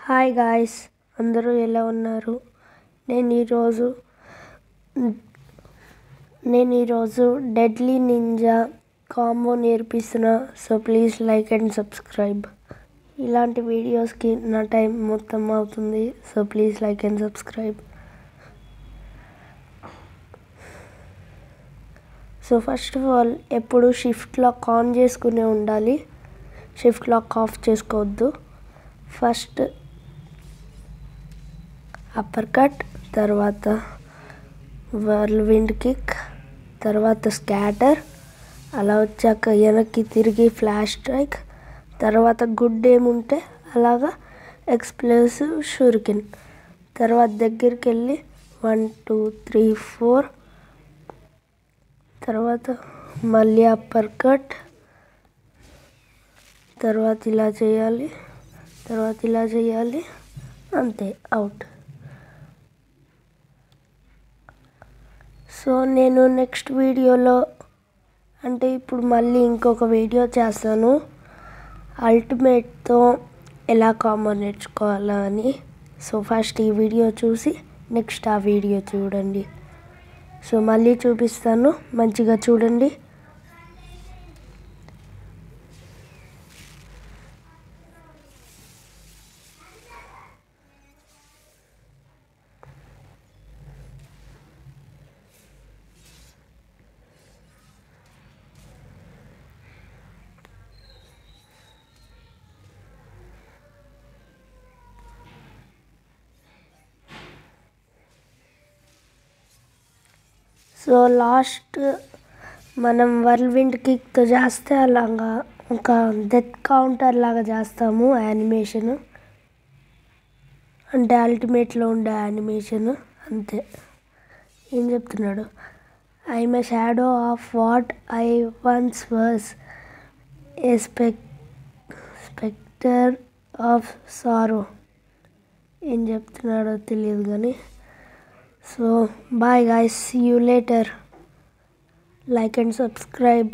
Hi guys, అందరూ ఎలా ఉన్నారు? నేను ఈరోజు డెడ్లీ నింజా కాంబో నేర్పిస్తున్నా. So please like and subscribe. ఇలాంటి వీడియోస్కి నా టైం మొత్తం అవుతుంది. So please like and subscribe. So first of all ఎప్పుడు షిఫ్ట్ లాక్ ఆన్ చేసుకునే ఉండాలి, షిఫ్ట్ లాక్ ఆఫ్ చేసుకోవద్దు. ఫస్ట్ అప్పర్ కట్, తర్వాత వర్ల్విండ్ కిక్, తర్వాత స్కాటర్, అలా వచ్చాక వెనక్కి తిరిగి ఫ్లాష్ స్ట్రైక్, తర్వాత గుడ్ ఏముంటే అలాగా ఎక్స్ప్లోసివ్ షూరికెన్, తర్వాత దగ్గరికి వెళ్ళి 1 2 3 4, తర్వాత మళ్ళీ అప్పర్ కట్, తర్వాత ఇలా చేయాలి, తర్వాత ఇలా చేయాలి, అంతే, అవుట్. సో నేను నెక్స్ట్ వీడియోలో అంటే ఇప్పుడు మళ్ళీ ఇంకొక వీడియో చేస్తాను అల్టిమేట్తో ఎలా కాంబో నేర్చుకోవాలా అని. సో ఫస్ట్ ఈ వీడియో చూసి నెక్స్ట్ ఆ వీడియో చూడండి. సో మళ్ళీ చూపిస్తాను, మంచిగా చూడండి. సో లాస్ట్ మనం వర్ల్విండ్ కిక్తో చేస్తే అలాగా ఒక డెత్ కౌంటర్ లాగా చేస్తాము యానిమేషన్, అంటే అల్టిమేట్లో ఉండే యానిమేషన్, అంతే. ఏం చెప్తున్నాడు? I'm a shadow of what I once was, a spectre of sorrow. ఏం చెప్తున్నాడో తెలియదు కానీ. So bye guys, see you later. Like and subscribe.